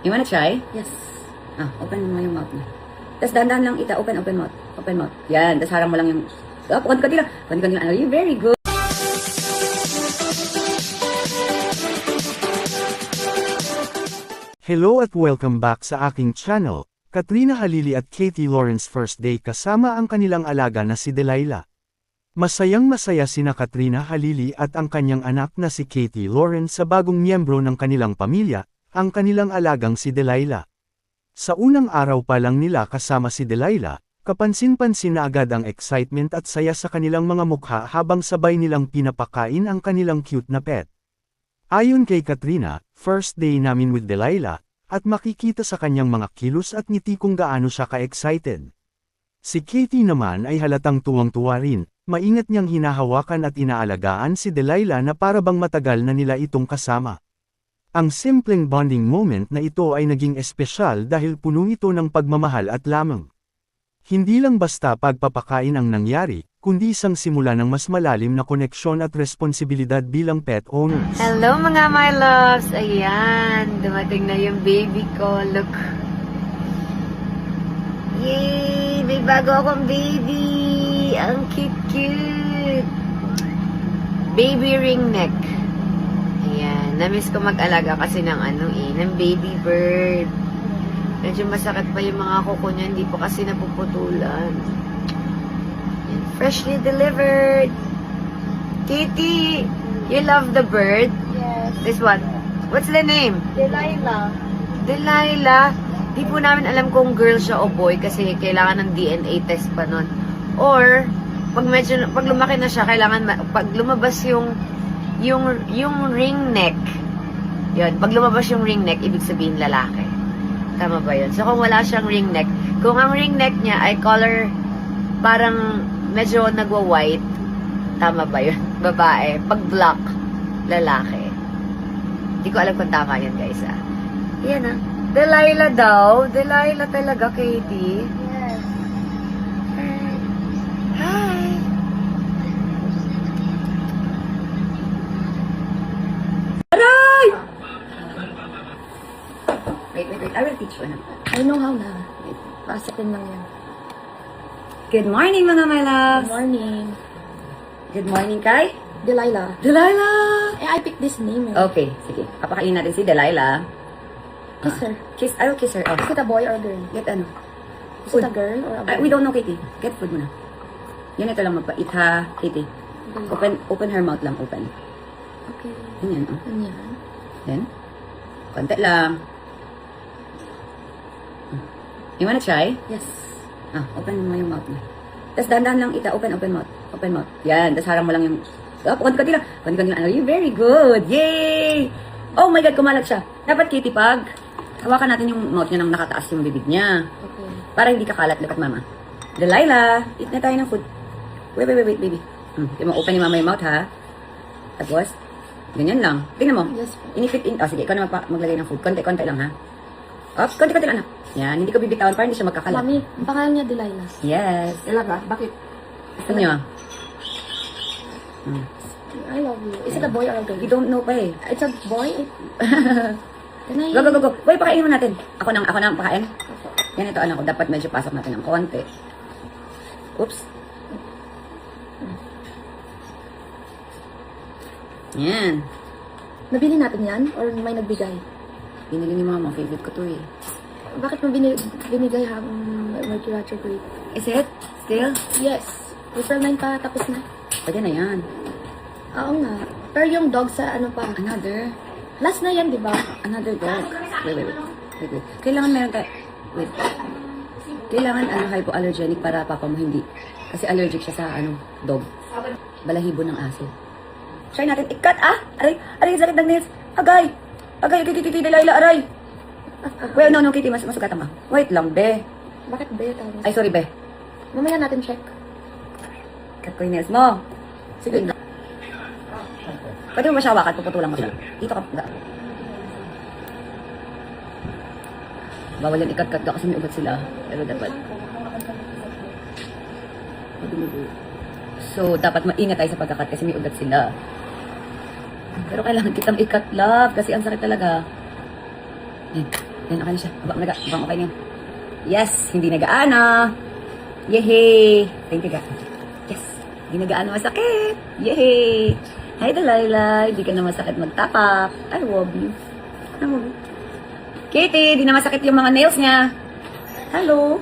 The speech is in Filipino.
You wanna try? Yes. Open mo yung mouth mo. Tapos dahan-dahan lang open mouth. Open mouth. Yan, tapos harang mo lang yung... konti-konti lang. Konti-konti lang. You're very good. Hello at welcome back sa aking channel. Katrina Halili at Katie Lawrence first day kasama ang kanilang alaga na si Delilah. Masayang-masaya sina Katrina Halili at ang kanyang anak na si Katie Lawrence sa bagong miyembro ng kanilang pamilya, ang kanilang alagang si Delilah. Sa unang araw pa lang nila kasama si Delilah, kapansin-pansin na agad ang excitement at saya sa kanilang mga mukha habang sabay nilang pinapakain ang kanilang cute na pet. Ayon kay Katrina, first day namin with Delilah, at makikita sa kanyang mga kilos at ngiti kung gaano siya ka-excited. Si Katie naman ay halatang tuwang-tuwa rin, maingat niyang hinahawakan at inaalagaan si Delilah na para bang matagal na nila itong kasama. Ang simpleng bonding moment na ito ay naging espesyal dahil puno ito ng pagmamahal at lamang. Hindi lang basta pagpapakain ang nangyari, kundi isang simula ng mas malalim na koneksyon at responsibilidad bilang pet owners. Hello mga my loves! Ayan, dumating na yung baby ko. Look. Yay! May bago akong baby! Ang cute-cute! Baby ring neck. Ayan, namiss ko mag-alaga kasi ng ng baby bird. Medyo masakit pa yung mga kuko niya, hindi po kasi napuputulan. Ayan, freshly delivered. Katie, you love the bird? Yes. This one. What's the name? Delilah. Delilah. Di po namin alam kung girl siya o boy kasi kailangan ng DNA test pa nun. Or, pag lumaki na siya, kailangan, pag lumabas yung ring neck. Yun, pag lumabas yung ring neck, ibig sabihin lalaki. Tama ba yun? So, kung wala siyang ring neck, kung ang ring neck niya ay color, parang medyo nagwa-white, tama ba yun? Babae. Pag black, lalaki. Hindi ko alam kung tama yun, guys, Yan, Delilah daw. Delilah talaga, Katie. Yes. Hi! Aray! Wait. I will teach you. I know how na. Pasapin lang yan. Good morning, mga my Good loves. morning. Good morning, kay Delilah. Delilah. I picked this name. Okay, sige. Papakainin natin si Delilah. Kiss her. I will kiss her. Is it a boy or a girl? Get ano? Is it a girl or a boy? We don't know, Katie. Get food muna. Yan, ito lang magpait ha, Katie. Open her mouth lang, open. Okay. Ganyan, Ganyan. Then, konti lang. You wanna try? Yes. Open mo yung mouth mo. Tapos dahan-dahan lang open mouth. Open mouth. Yan, tapos harang mo lang yung... konti-konti lang. Konti-konti lang. You're very good. Yay! Oh my God, kumalat siya. Dapat, Katie, pag hawakan natin yung mouth niya nang nakataas yung bibig niya. Okay. Para hindi kakalat. Look at mama. Delilah, eat na tayo ng food. Wait, baby. Open ni mama yung mouth, ha? Tapos, ganyan lang. Tingnan mo. Yes. Inipit in. Sige, ikaw na maglagay ng food. Konti-konti lang, ha? Konti-konti lang, Yan, hindi ko bibitawan para hindi siya magkakalat. Mami, ang pangalan niya Delilah. Yes. Talaga? Bakit? Gusto niyo? I love you. Is it a boy or a girl? We don't know pa eh. It's a boy? Can I... Go. Boy, pakainin mo natin. Ako nang pakain. Yan ito, ko. Dapat medyo pasok natin ng konti. Oops. Yan. Nabili natin yan? Or may nagbigay? Binili ni mama. Favorite ko to eh. Bakit mo binigay habang Mercury retrograde? Is it? Still? Yes. April 9 pa, tapos na. Pwede na yan. Oo nga. Pero yung dog sa ano pa? Another. Last na yan, di ba? Another dog. Wait. Kailangan meron tayo. Wait. Kailangan hypoallergenic para papa mo hindi. Kasi allergic siya sa dog. Balahibo ng aso. Try natin. Ikat Aray, sakit ng nails. Agay, Delilah, aray. Well, no, Kitty, masugatan ka. Wait lang, be. Bakit ba yung tawag? Ay, sorry, be. Mamaya natin check. Cut ko yung nails mo. Sige. Pwede mo ba siya hawakan? Puputulang mo siya. Dito ka. Bawal yan ikat-cut ka kasi may ugat sila. Pero dapat. So, dapat maingat tayo sa pagkakat kasi may ugat sila. Pero kailangan kitang ikat, love. Kasi ang sakit talaga. Yan. Yan, okay na siya. Abang okay na yan. Yes, hindi nagaano. Yehey! Thank you, God. Yes, hindi nagaano masakit. Yehey! Hi, Delilah. Hindi ka na masakit magtapak. I love you. I love you. Katie, hindi na masakit yung mga nails niya. Hello.